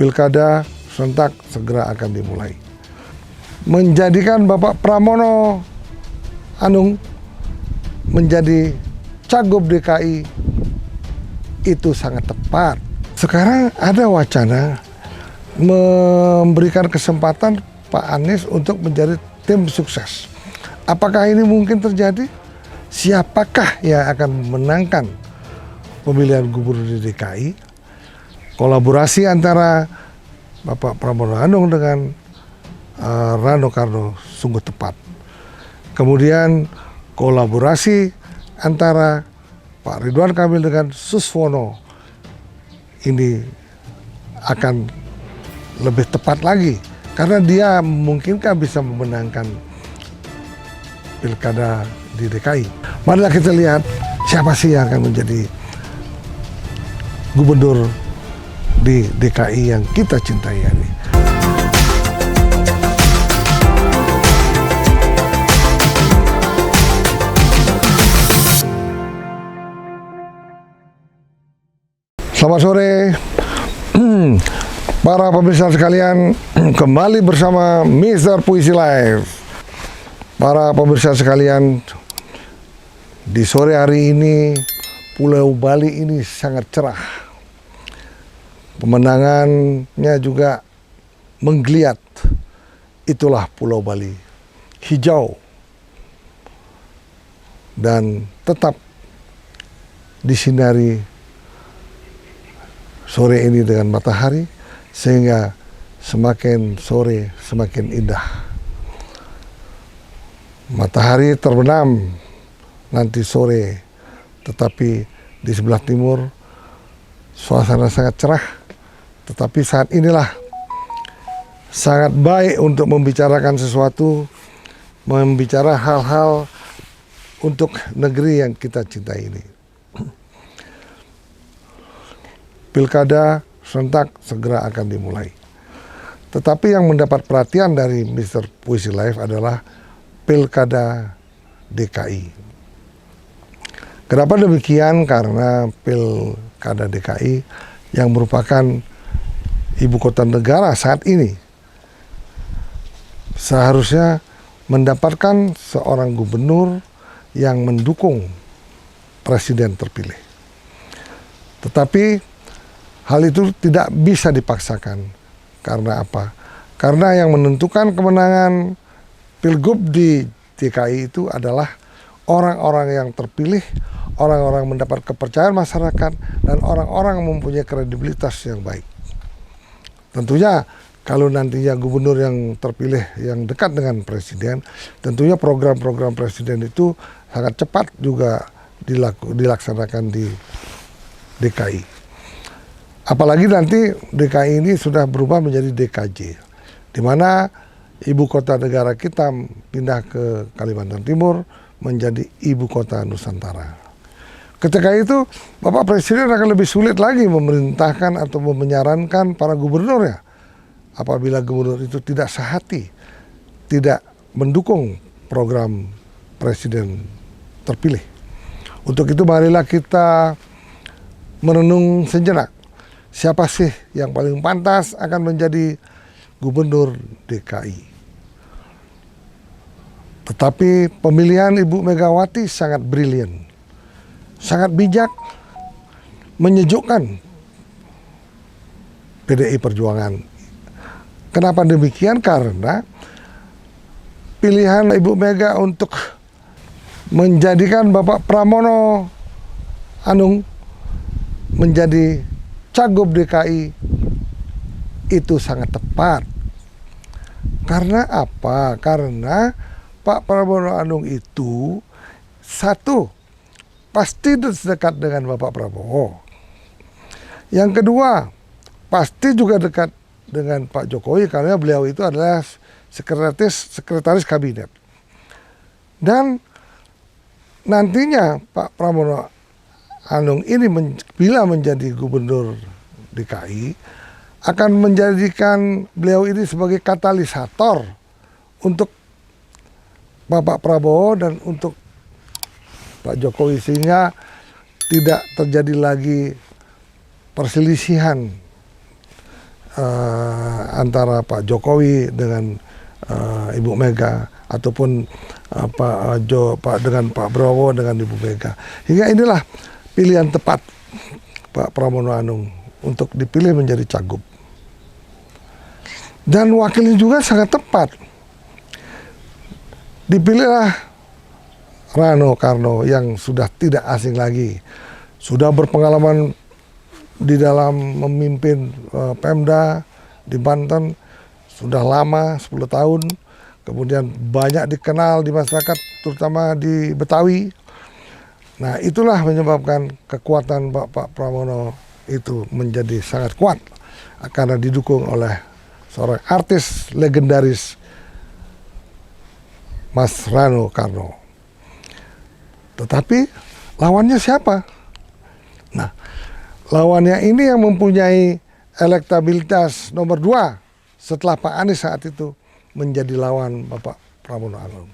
Pilkada serentak segera akan dimulai. Menjadikan Bapak Pramono Anung menjadi Cagup DKI itu sangat tepat. Sekarang ada wacana memberikan kesempatan Pak Anies untuk menjadi tim sukses. Apakah ini mungkin terjadi? Siapakah yang akan memenangkan pemilihan gubernur di DKI? Kolaborasi antara Bapak Pramono Anung dengan Rano Karno sungguh tepat. Kemudian kolaborasi antara Pak Ridwan Kamil dengan Suswono ini akan lebih tepat lagi karena dia memungkinkan bisa memenangkan pilkada di DKI. Marilah kita lihat siapa sih yang akan menjadi gubernur di DKI yang kita cintai ini. Selamat sore, para pemirsa sekalian, kembali bersama Mr. Puisi Live. Para pemirsa sekalian, di sore hari ini Pulau Bali ini sangat cerah. Pemandangannya juga menggeliat. Itulah Pulau Bali, hijau dan tetap disinari sore ini dengan matahari, sehingga semakin sore semakin indah. Matahari terbenam nanti sore, tetapi di sebelah timur suasana sangat cerah. Tetapi saat inilah sangat baik untuk membicarakan sesuatu, membicara hal-hal untuk negeri yang kita cintai ini. Pilkada serentak segera akan dimulai. Tetapi yang mendapat perhatian dari Mr. Puisi Live adalah Pilkada DKI. Kenapa demikian? Karena Pilkada DKI yang merupakan ibu kota negara saat ini seharusnya mendapatkan seorang gubernur yang mendukung presiden terpilih. Tetapi hal itu tidak bisa dipaksakan. Karena apa? Karena yang menentukan kemenangan Pilgub di DKI itu adalah orang-orang yang terpilih, orang-orang mendapat kepercayaan masyarakat, dan orang-orang yang mempunyai kredibilitas yang baik. Tentunya kalau nantinya gubernur yang terpilih yang dekat dengan presiden, tentunya program-program presiden itu sangat cepat juga dilaksanakan di DKI. Apalagi nanti DKI ini sudah berubah menjadi DKJ, di mana ibu kota negara kita pindah ke Kalimantan Timur menjadi ibu kota Nusantara. Ketika itu Bapak Presiden akan lebih sulit lagi memerintahkan atau menyarankan para gubernurnya apabila gubernur itu tidak sehati, tidak mendukung program presiden terpilih. Untuk itu marilah kita merenung sejenak. Siapa sih yang paling pantas akan menjadi gubernur DKI? Tetapi pemilihan Ibu Megawati sangat brilian, sangat bijak, menyejukkan PDI Perjuangan. Kenapa demikian? Karena pilihan Ibu Mega untuk menjadikan Bapak Pramono Anung menjadi Cagup DKI itu sangat tepat. Karena apa? Karena Pak Pramono Anung itu satu, pasti dekat dengan Bapak Prabowo. Yang kedua, pasti juga dekat dengan Pak Jokowi karena beliau itu adalah sekretaris kabinet. Dan nantinya Pak Pramono Anung ini bila menjadi gubernur DKI akan menjadikan beliau ini sebagai katalisator untuk Bapak Prabowo dan untuk Pak Jokowi, sehingga tidak terjadi lagi perselisihan antara Pak Jokowi dengan Ibu Mega, ataupun dengan Pak Prabowo dengan Ibu Mega. Hingga inilah pilihan tepat Pak Pramono Anung untuk dipilih menjadi cagup. Dan wakilnya juga sangat tepat. Dipilihlah Rano Karno yang sudah tidak asing lagi, sudah berpengalaman di dalam memimpin Pemda di Banten, sudah lama 10 tahun, kemudian banyak dikenal di masyarakat, terutama di Betawi. Nah, itulah menyebabkan kekuatan Pak Pramono itu menjadi sangat kuat karena didukung oleh seorang artis legendaris, Mas Rano Karno. Tetapi lawannya siapa? Nah, lawannya ini yang mempunyai elektabilitas nomor 2 setelah Pak Anies saat itu menjadi lawan Bapak Pramono Anung.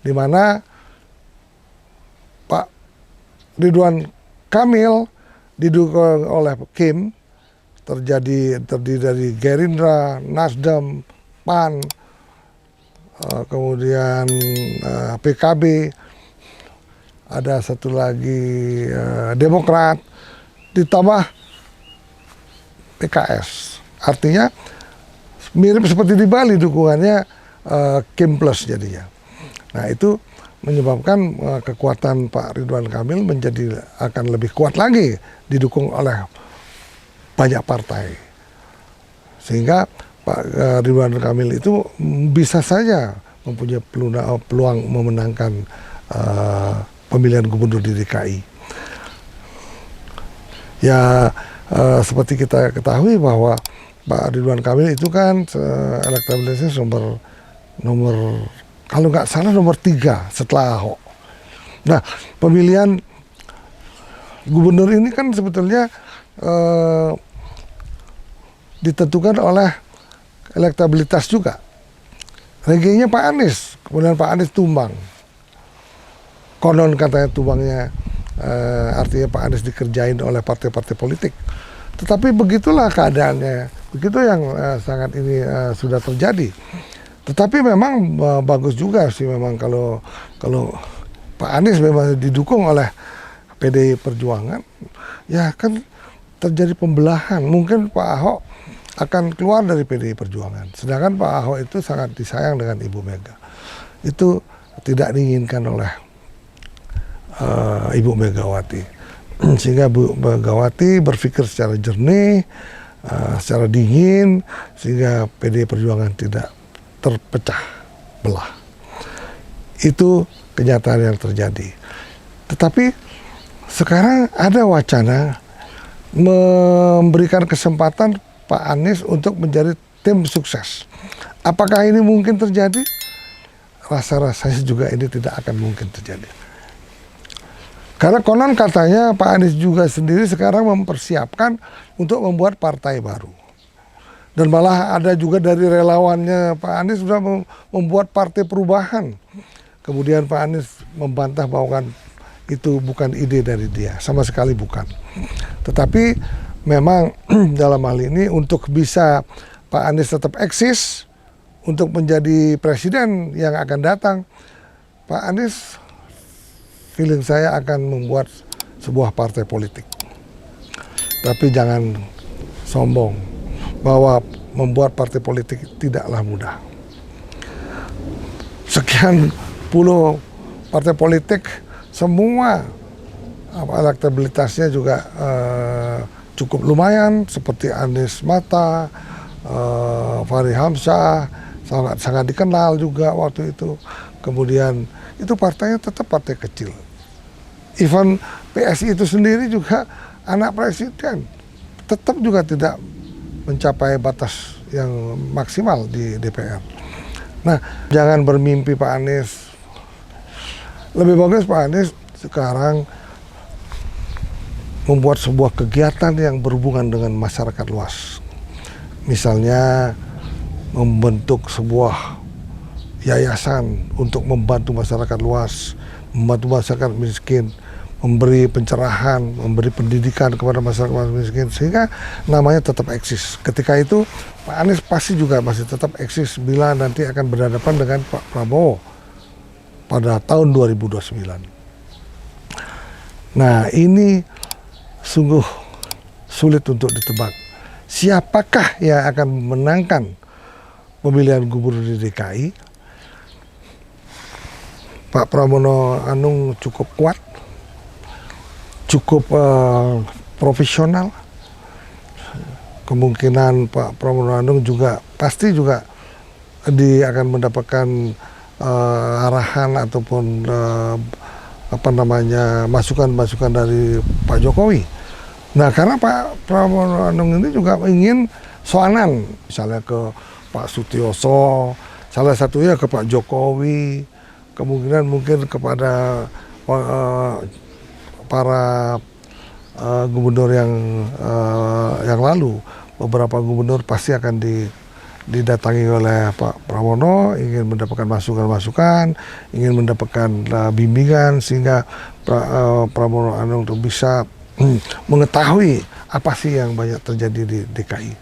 Di mana Pak Ridwan Kamil didukung oleh Kim, terdiri dari Gerindra, Nasdem, PAN, kemudian PKB, ada satu lagi Demokrat, ditambah PKS. Artinya mirip seperti di Bali dukungannya Kim plus jadinya. Nah, itu menyebabkan kekuatan Pak Ridwan Kamil akan lebih kuat lagi, didukung oleh banyak partai. Sehingga Pak Ridwan Kamil itu bisa saja mempunyai peluang memenangkan pemilihan gubernur di DKI. Ya, seperti kita ketahui bahwa Pak Ridwan Kamil itu kan elektabilitasnya nomor kalau nggak salah nomor 3 setelah Ahok. Nah, pemilihan gubernur ini kan sebetulnya ditentukan oleh elektabilitas juga. Rankingnya Pak Anies, kemudian Pak Anies tumbang. Konon katanya tumbangnya artinya Pak Anies dikerjain oleh partai-partai politik. Tetapi begitulah keadaannya, begitu yang sangat ini sudah terjadi. Tetapi memang bagus juga sih memang kalau Pak Anies memang didukung oleh PDI Perjuangan, ya kan terjadi pembelahan. Mungkin Pak Ahok akan keluar dari PDI Perjuangan. Sedangkan Pak Ahok itu sangat disayang dengan Ibu Mega. Itu tidak diinginkan oleh Ibu Megawati. Sehingga Bu Megawati berpikir secara jernih, secara dingin, sehingga PDI Perjuangan tidak terpecah belah. Itu kenyataan yang terjadi. Tetapi sekarang ada wacana memberikan kesempatan Pak Anies untuk menjadi tim sukses. Apakah ini mungkin terjadi? Rasa-rasanya juga ini tidak akan mungkin terjadi. Karena konon katanya Pak Anies juga sendiri sekarang mempersiapkan untuk membuat partai baru. Dan malah ada juga dari relawannya Pak Anies sudah membuat partai perubahan. Kemudian Pak Anies membantah bahwa itu bukan ide dari dia, sama sekali bukan. Tetapi memang dalam hal ini untuk bisa Pak Anies tetap eksis untuk menjadi presiden yang akan datang, Pak Anies feeling saya akan membuat sebuah partai politik. Tapi jangan sombong bahwa membuat partai politik tidaklah mudah. Sekian puluh partai politik, semua elektabilitasnya juga cukup lumayan, seperti Anies Mata, Fahri Hamzah, sangat dikenal juga waktu itu. Kemudian itu partainya tetap partai kecil. Even PSI itu sendiri juga anak presiden, tetap juga tidak mencapai batas yang maksimal di DPR. Nah, jangan bermimpi Pak Anies. Lebih bagus Pak Anies sekarang membuat sebuah kegiatan yang berhubungan dengan masyarakat luas. Misalnya membentuk sebuah yayasan untuk membantu masyarakat luas, membantu masyarakat miskin, memberi pencerahan, memberi pendidikan kepada masyarakat miskin sehingga namanya tetap eksis. Ketika itu Pak Anies pasti juga masih tetap eksis bila nanti akan berhadapan dengan Pak Prabowo pada tahun 2029. Nah, ini sungguh sulit untuk ditebak. Siapakah yang akan memenangkan pemilihan gubernur di DKI? Pak Pramono Anung cukup kuat, cukup profesional. Kemungkinan Pak Pramono Anung juga pasti juga akan mendapatkan arahan ataupun masukan-masukan dari Pak Jokowi. Nah, karena Pak Pramono Anung ini juga ingin soanan, misalnya ke Pak Sutioso, salah satunya ke Pak Jokowi, kemungkinan mungkin kepada para gubernur yang lalu. Beberapa gubernur pasti akan didatangi oleh Pak Pramono, ingin mendapatkan masukan-masukan, ingin mendapatkan bimbingan sehingga Pramono Anung bisa mengetahui apa sih yang banyak terjadi di DKI.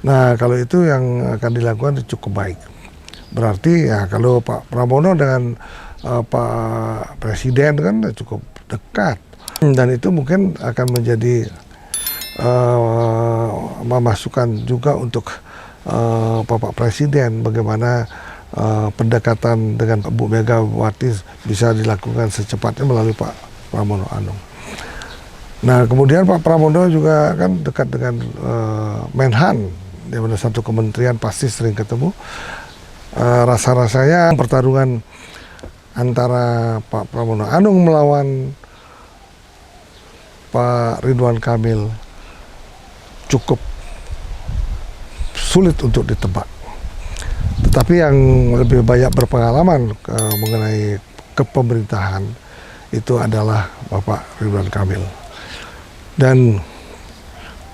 Nah, kalau itu yang akan dilakukan cukup baik. Berarti ya kalau Pak Pramono dengan Pak Presiden kan cukup dekat, dan itu mungkin akan menjadi masukan juga untuk Bapak Presiden bagaimana pendekatan dengan Bu Megawati bisa dilakukan secepatnya melalui Pak Pramono Anung. Nah, kemudian Pak Pramono juga kan dekat dengan Menhan, di mana satu kementerian pasti sering ketemu. Rasa-rasanya pertarungan antara Pak Pramono Anung melawan Pak Ridwan Kamil cukup sulit untuk ditebak. Tetapi yang lebih banyak berpengalaman mengenai kepemerintahan itu adalah Bapak Ridwan Kamil. Dan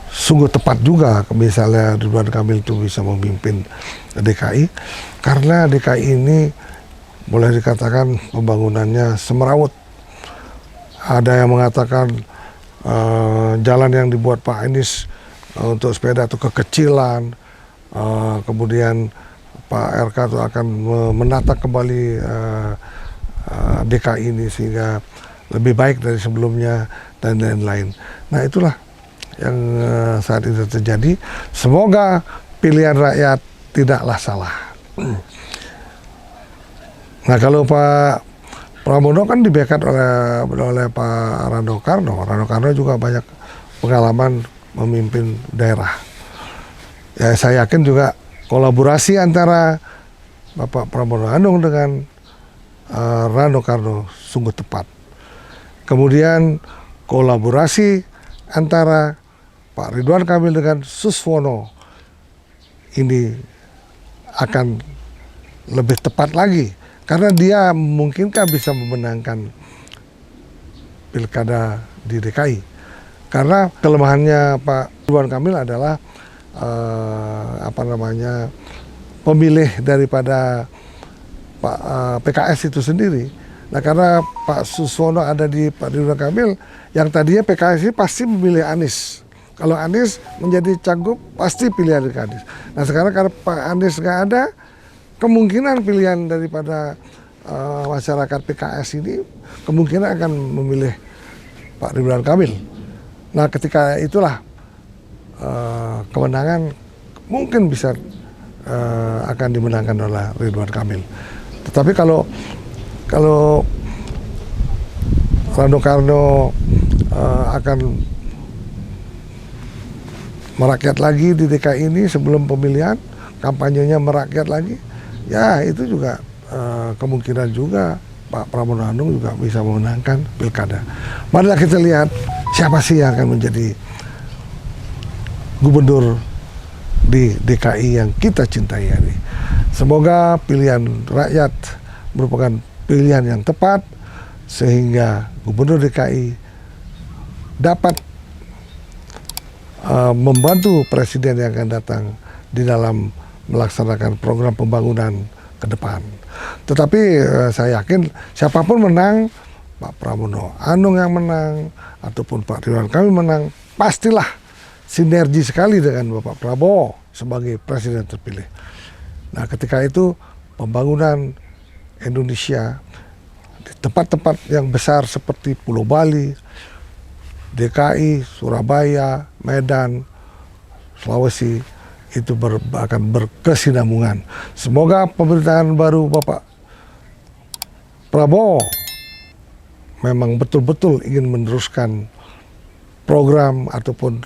sungguh tepat juga misalnya Ridwan Kamil itu bisa memimpin DKI, karena DKI ini boleh dikatakan pembangunannya semerawut. Ada yang mengatakan jalan yang dibuat Pak Anies untuk sepeda itu kekecilan, kemudian Pak RK itu akan menata kembali DKI ini sehingga lebih baik dari sebelumnya dan lain-lain. Nah, itulah yang saat itu terjadi. Semoga pilihan rakyat tidaklah salah. Nah, kalau Pak Pramono kan dibackup oleh Pak Rano Karno. Rano Karno juga banyak pengalaman memimpin daerah. Ya, saya yakin juga kolaborasi antara Bapak Pramono Anung dengan Rano Karno sungguh tepat. Kemudian kolaborasi antara Pak Ridwan Kamil dengan Suswono ini akan lebih tepat lagi, karena dia mungkinkah bisa memenangkan pilkada di DKI. Karena kelemahannya Pak Ridwan Kamil adalah pemilih daripada PKS itu sendiri. Nah, karena Pak Suswono ada di Pak Ridwan Kamil, yang tadinya PKS ini pasti memilih Anies. Kalau Anies menjadi cagup, pasti pilihan dari Anies. Nah, sekarang karena Pak Anies nggak ada, kemungkinan pilihan daripada masyarakat PKS ini kemungkinan akan memilih Pak Ridwan Kamil. Nah, ketika itulah kemenangan mungkin bisa akan dimenangkan oleh Ridwan Kamil. Tetapi kalau Rano Karno akan merakyat lagi di DKI ini sebelum pemilihan, kampanyenya merakyat lagi, ya itu juga kemungkinan juga Pak Pramono Anung juga bisa memenangkan pilkada. Marilah kita lihat siapa sih yang akan menjadi gubernur di DKI yang kita cintai ini. Semoga pilihan rakyat merupakan pilihan yang tepat sehingga gubernur DKI dapat membantu presiden yang akan datang di dalam melaksanakan program pembangunan ke depan. Tetapi saya yakin siapapun menang Pak Pramono Anung yang menang ataupun Pak Ridwan Kamil menang, pastilah sinergi sekali dengan Bapak Prabowo sebagai presiden terpilih. Nah, ketika itu pembangunan Indonesia di tempat-tempat yang besar seperti Pulau Bali, DKI, Surabaya, Medan, Sulawesi itu akan berkesinambungan. Semoga pemerintahan baru Bapak Prabowo memang betul-betul ingin meneruskan program ataupun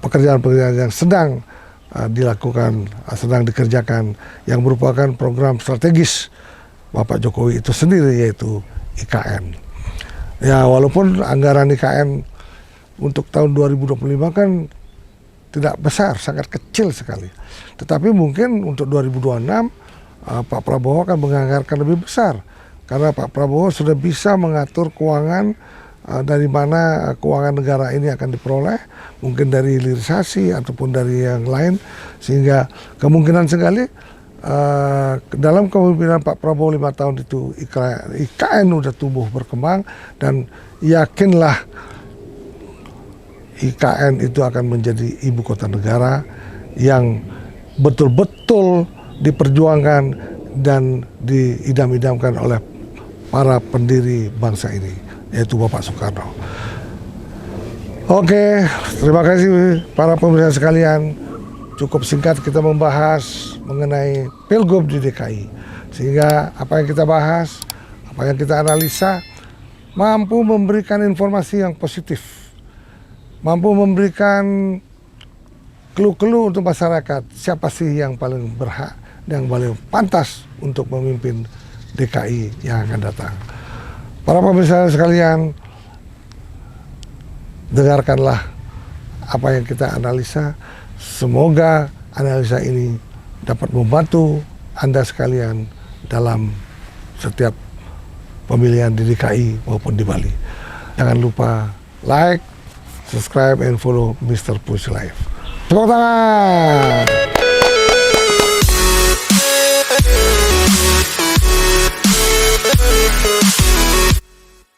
pekerjaan-pekerjaan yang sedang dilakukan, sedang dikerjakan, yang merupakan program strategis Bapak Jokowi itu sendiri, yaitu IKN. Ya, walaupun anggaran IKN untuk tahun 2025 kan tidak besar, sangat kecil sekali. Tetapi mungkin untuk 2026 Pak Prabowo akan menganggarkan lebih besar. Karena Pak Prabowo sudah bisa mengatur keuangan, dari mana keuangan negara ini akan diperoleh, mungkin dari hilirisasi ataupun dari yang lain. Sehingga kemungkinan sekali dalam kepemimpinan Pak Prabowo 5 tahun itu IKN udah tumbuh berkembang, dan yakinlah IKN itu akan menjadi ibu kota negara yang betul-betul diperjuangkan dan diidam-idamkan oleh para pendiri bangsa ini, yaitu Bapak Soekarno. Oke, terima kasih para pemirsa sekalian. Cukup singkat kita membahas mengenai Pilgub di DKI. Sehingga apa yang kita bahas, apa yang kita analisa, mampu memberikan informasi yang positif, mampu memberikan clue-clue untuk masyarakat siapa sih yang paling berhak, yang paling pantas untuk memimpin DKI yang akan datang. Para pemirsa sekalian, dengarkanlah apa yang kita analisa. Semoga analisa ini dapat membantu Anda sekalian dalam setiap pemilihan di DKI maupun di Bali. Jangan lupa like, subscribe, and follow Mr. Push Life. Tepuk tangan!